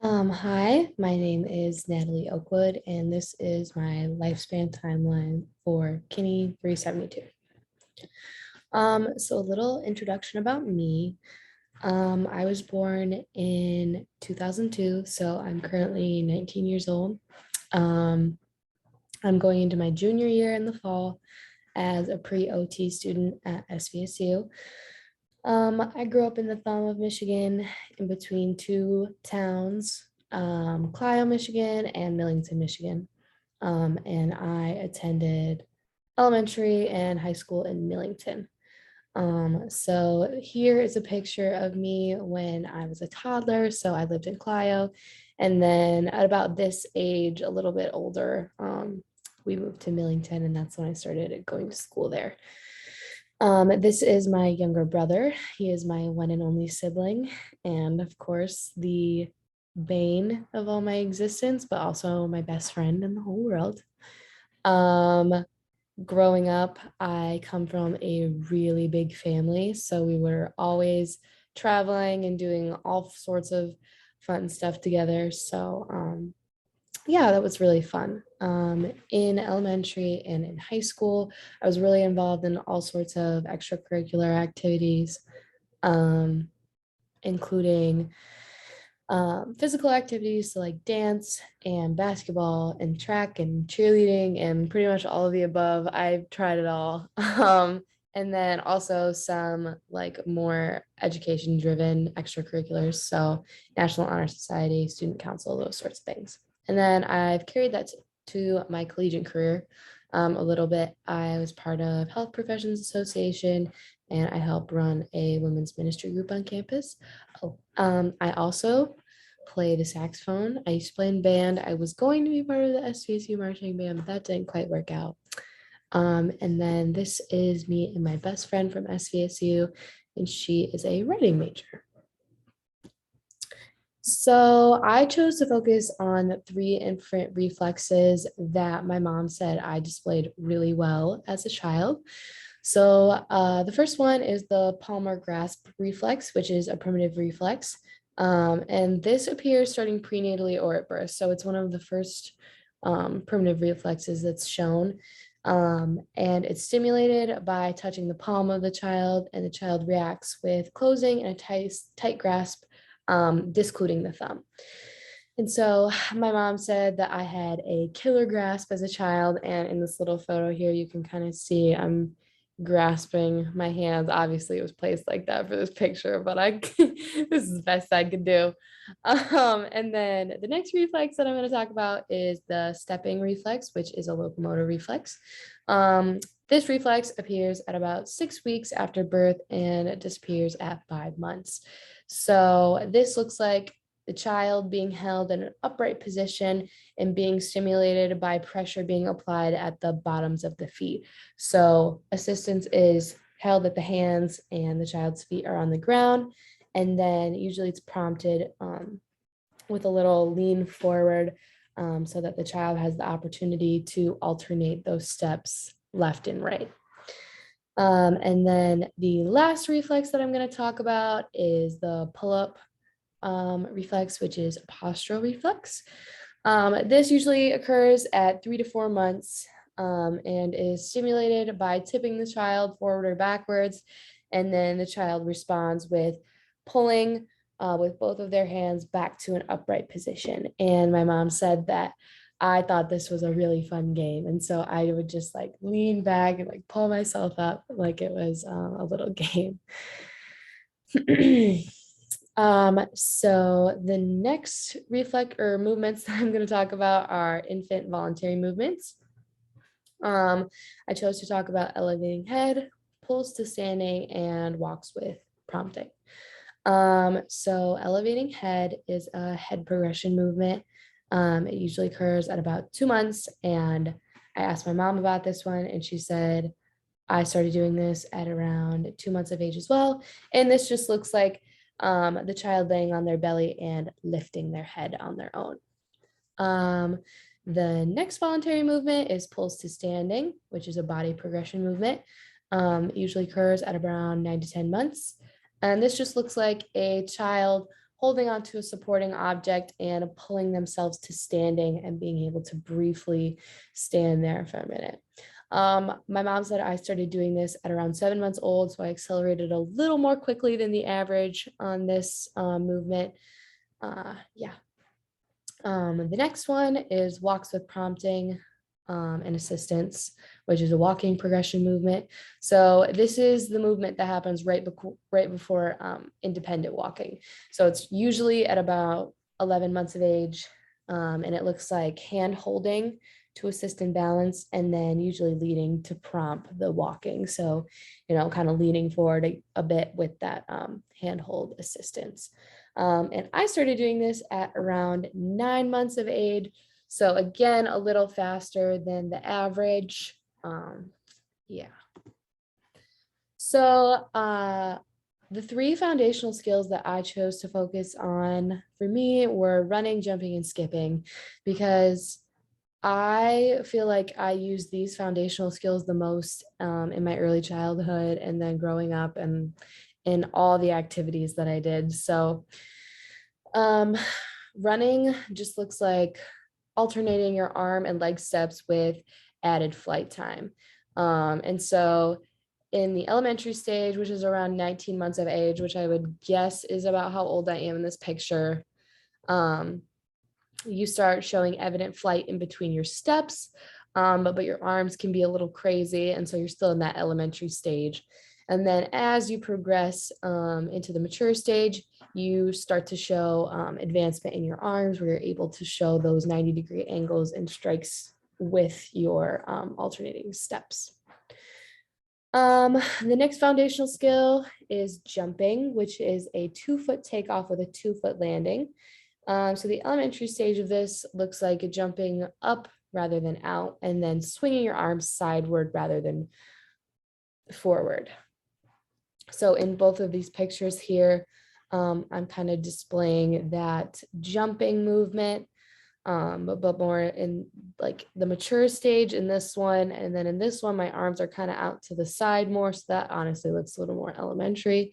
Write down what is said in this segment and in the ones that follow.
Hi, my name is Natalie Oakwood, and this is my lifespan timeline for Kine 372. So a little introduction about me. I was born in 2002, so I'm currently 19 years old. Um, I'm going into my junior year in the fall as a pre-OT student at SVSU. I grew up in the thumb of Michigan in between two towns, Clio, Michigan and Millington, Michigan. And I attended elementary and high school in Millington. So here is a picture of me when I was a toddler. So I lived in Clio. And then at about this age, a little bit older, we moved to Millington, and that's when I started going to school there. This is my younger brother. He is my one and only sibling, and of course, the bane of all my existence, but also my best friend in the whole world. Um, Growing up, I come from a really big family, so we were always traveling and doing all sorts of fun stuff together. So yeah, that was really fun. In elementary and in high school, I was really involved in all sorts of extracurricular activities, um, including physical activities, so like dance and basketball and track and cheerleading and pretty much all of the above. I've tried it all. And then also some like more education driven extracurriculars. So National Honor Society, Student Council, those sorts of things. And then I've carried that to my collegiate career a little bit. I was part of Health Professions Association, and I help run a women's ministry group on campus. I also play the saxophone. I used to play in band. I was going to be part of the SVSU marching band, but that didn't quite work out. And then this is me and my best friend from SVSU, and she is a writing major. So I chose to focus on three different reflexes that my mom said I displayed really well as a child. So the first one is the palmar grasp reflex, which is a primitive reflex. And this appears starting prenatally or at birth. So it's one of the first primitive reflexes that's shown. And it's stimulated by touching the palm of the child, and the child reacts with closing and a tight grasp, discluding the thumb. And so my mom said that I had a killer grasp as a child. And in this little photo here, you can kind of see I'm grasping my hands. Obviously, it was placed like that for this picture, but this is the best I could do. And then the next reflex that I'm going to talk about is the stepping reflex, which is a locomotor reflex. This reflex appears at about 6 weeks after birth and it disappears at 5 months. So this looks like the child being held in an upright position and being stimulated by pressure being applied at the bottoms of the feet. So assistance is held at the hands and the child's feet are on the ground. And then usually it's prompted with a little lean forward so that the child has the opportunity to alternate those steps left and right. And then the last reflex that I'm going to talk about is the pull-up reflex, which is a postural reflex. This usually occurs at 3 to 4 months and is stimulated by tipping the child forward or backwards. And then the child responds with pulling with both of their hands back to an upright position. And my mom said that I thought this was a really fun game. And so I would just like lean back and like pull myself up like it was a little game. So the next reflex or movements that I'm going to talk about are infant voluntary movements. I chose to talk about elevating head, pulls to standing, and walks with prompting. So elevating head is a head progression movement. It usually occurs at about 2 months, and I asked my mom about this one, and she said I started doing this at around 2 months of age as well. And this just looks like the child laying on their belly and lifting their head on their own. The next voluntary movement is pulls to standing, which is a body progression movement. It usually occurs at around 9 to 10 months. And this just looks like a child holding onto a supporting object and pulling themselves to standing and being able to briefly stand there for a minute. My mom said I started doing this at around 7 months old, so I accelerated a little more quickly than the average on this movement. Yeah. The next one is walks with prompting and assistance, which is a walking progression movement. So this is the movement that happens right before independent walking. So it's usually at about 11 months of age, and it looks like hand holding to assist in balance, and then usually leading to prompt the walking. So, kind of leaning forward a bit with that handhold assistance. And I started doing this at around 9 months of age. So again, a little faster than the average. Yeah. So the 3 foundational skills that I chose to focus on for me were running, jumping, and skipping, because I feel like I used these foundational skills the most in my early childhood and then growing up and in all the activities that I did. So running just looks like alternating your arm and leg steps with added flight time. And so in the elementary stage, which is around 19 months of age, which I would guess is about how old I am in this picture, you start showing evident flight in between your steps, but your arms can be a little crazy. And so you're still in that elementary stage. And then as you progress into the mature stage, you start to show advancement in your arms, where you're able to show those 90-degree angles and strikes with your alternating steps. The next foundational skill is jumping, which is a 2-foot takeoff with a 2-foot landing. So the elementary stage of this looks like jumping up rather than out, and then swinging your arms sideward rather than forward. So in both of these pictures here, I'm kind of displaying that jumping movement, but more in like the mature stage in this one. And then in this one, my arms are kind of out to the side more. So that honestly looks a little more elementary.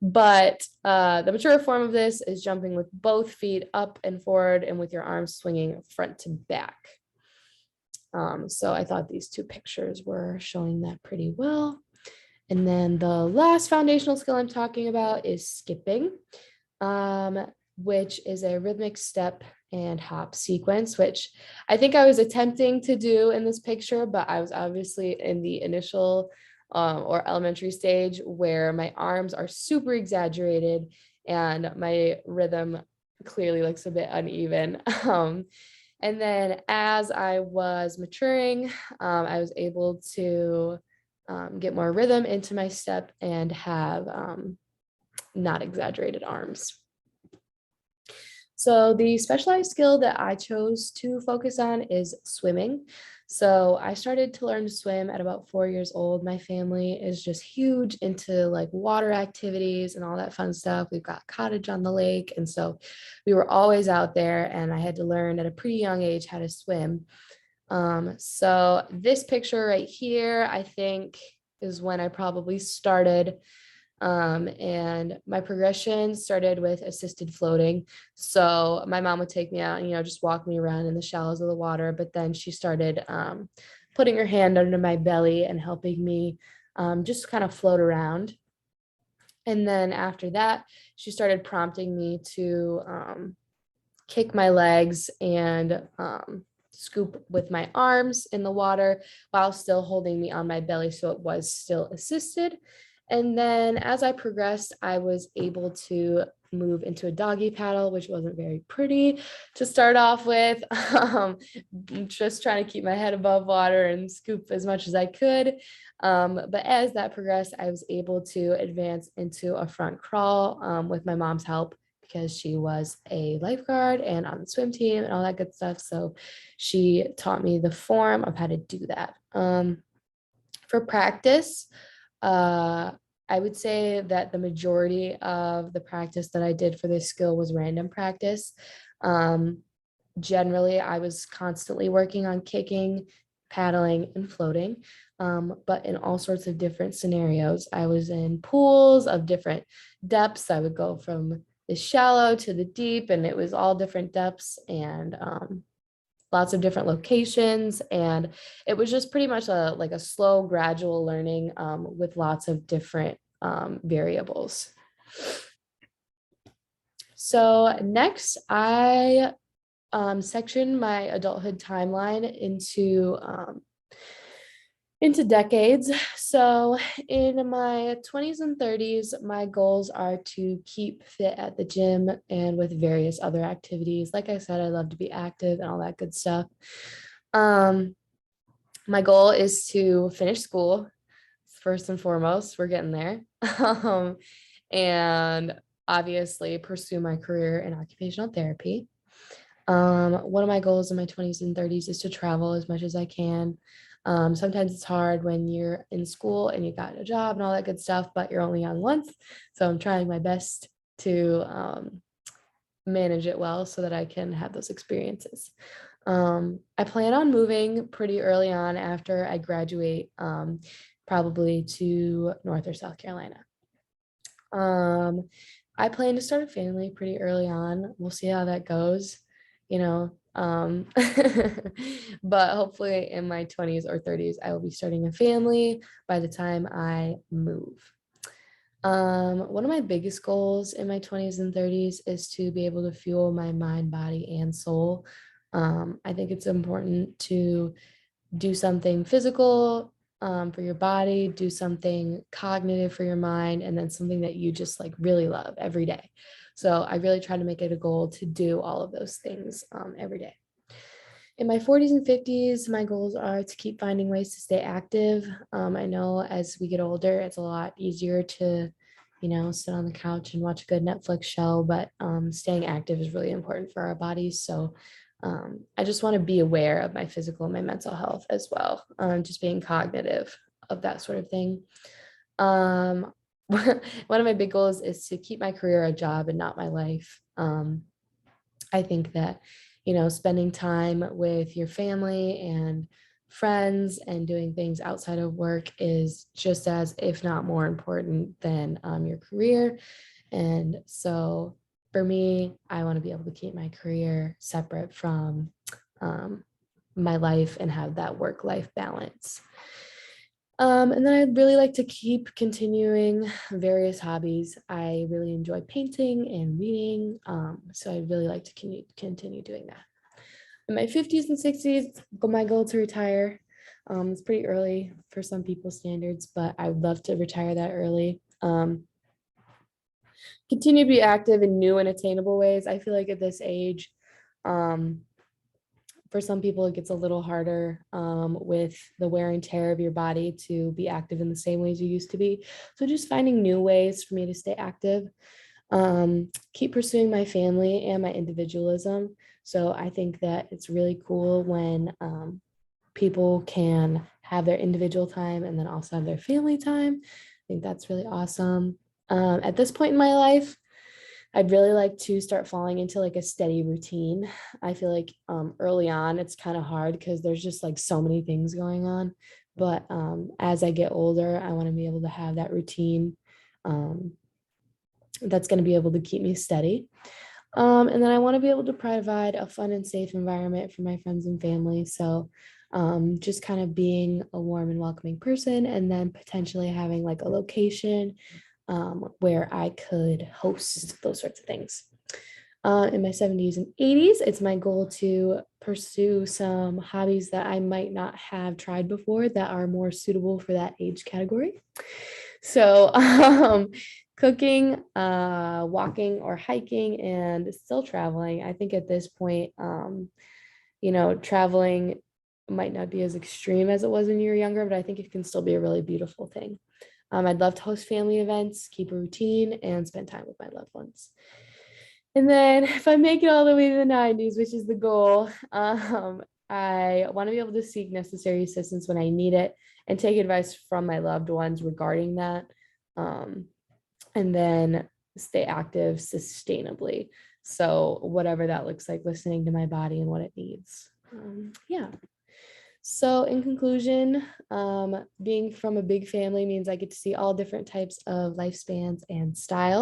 But the mature form of this is jumping with both feet up and forward and with your arms swinging front to back. So I thought these 2 pictures were showing that pretty well. And then the last foundational skill I'm talking about is skipping, which is a rhythmic step and hop sequence, which I think I was attempting to do in this picture, but I was obviously in the initial or elementary stage where my arms are super exaggerated and my rhythm clearly looks a bit uneven. And then as I was maturing, I was able to get more rhythm into my step and have not exaggerated arms. So the specialized skill that I chose to focus on is swimming. So I started to learn to swim at about 4 years old. My family is just huge into like water activities and all that fun stuff. We've got a cottage on the lake. And so we were always out there, and I had to learn at a pretty young age how to swim. So this picture right here, I think, is when I probably started. And my progression started with assisted floating. So my mom would take me out and, just walk me around in the shallows of the water. But then she started putting her hand under my belly and helping me just kind of float around. And then after that, she started prompting me to kick my legs and scoop with my arms in the water while still holding me on my belly. So it was still assisted. And then as I progressed, I was able to move into a doggy paddle, which wasn't very pretty to start off with. Just trying to keep my head above water and scoop as much as I could. But as that progressed, I was able to advance into a front crawl with my mom's help, because she was a lifeguard and on the swim team and all that good stuff. So she taught me the form of how to do that. For practice, I would say that the majority of the practice that I did for this skill was random practice. Generally, I was constantly working on kicking paddling, and floating, but in all sorts of different scenarios. I was in pools of different depths. I would go from the shallow to the deep, and it was all different depths and lots of different locations. And it was just pretty much a slow, gradual learning with lots of different variables. So next, I sectioned my adulthood timeline into decades. So in my 20s and 30s, my goals are to keep fit at the gym and with various other activities. Like I said, I love to be active and all that good stuff. My goal is to finish school first and foremost. We're getting there. And obviously pursue my career in occupational therapy. One of my goals in my 20s and 30s is to travel as much as I can. Sometimes it's hard when you're in school and you got a job and all that good stuff, but you're only young once. So I'm trying my best to manage it well so that I can have those experiences. I plan on moving pretty early on after I graduate, probably to North or South Carolina. I plan to start a family pretty early on. We'll see how that goes, you know. But hopefully in my 20s or 30s, I will be starting a family by the time I move. One of my biggest goals in my 20s and 30s is to be able to fuel my mind, body, and soul. I think it's important to do something physical for your body, do something cognitive for your mind, and then something that you just like really love every day. So I really try to make it a goal to do all of those things every day. In my 40s and 50s, my goals are to keep finding ways to stay active. I know as we get older, it's a lot easier to, sit on the couch and watch a good Netflix show, but staying active is really important for our bodies. So I just want to be aware of my physical and my mental health as well, just being cognitive of that sort of thing. One of my big goals is to keep my career a job and not my life. I think that, spending time with your family and friends and doing things outside of work is just as, if not more important than your career. And so for me, I want to be able to keep my career separate from my life and have that work-life balance. And then I'd really like to keep continuing various hobbies. I really enjoy painting and reading. So I'd really like to continue doing that. In my 50s and 60s, my goal to retire. It's pretty early for some people's standards, but I would love to retire that early. Continue to be active in new and attainable ways. I feel like at this age, for some people, it gets a little harder with the wear and tear of your body to be active in the same ways you used to be. So just finding new ways for me to stay active. Keep pursuing my family and my individualism. So I think that it's really cool when people can have their individual time and then also have their family time. I think that's really awesome. At this point in my life, I'd really like to start falling into like a steady routine. I feel like early on, it's kind of hard because there's just like so many things going on. But as I get older, I want to be able to have that routine that's going to be able to keep me steady. And then I want to be able to provide a fun and safe environment for my friends and family. So just kind of being a warm and welcoming person, and then potentially having like a location where I could host those sorts of things. In my 70s and 80s, it's my goal to pursue some hobbies that I might not have tried before that are more suitable for that age category. So cooking, walking or hiking, and still traveling. I think at this point, traveling might not be as extreme as it was when you were younger, but I think it can still be a really beautiful thing. I'd love to host family events, keep a routine, and spend time with my loved ones. And then if I make it all the way to the 90s, which is the goal, I want to be able to seek necessary assistance when I need it and take advice from my loved ones regarding that. And then stay active sustainably. So whatever that looks like, listening to my body and what it needs. Yeah. So in conclusion, being from a big family means I get to see all different types of lifespans and styles.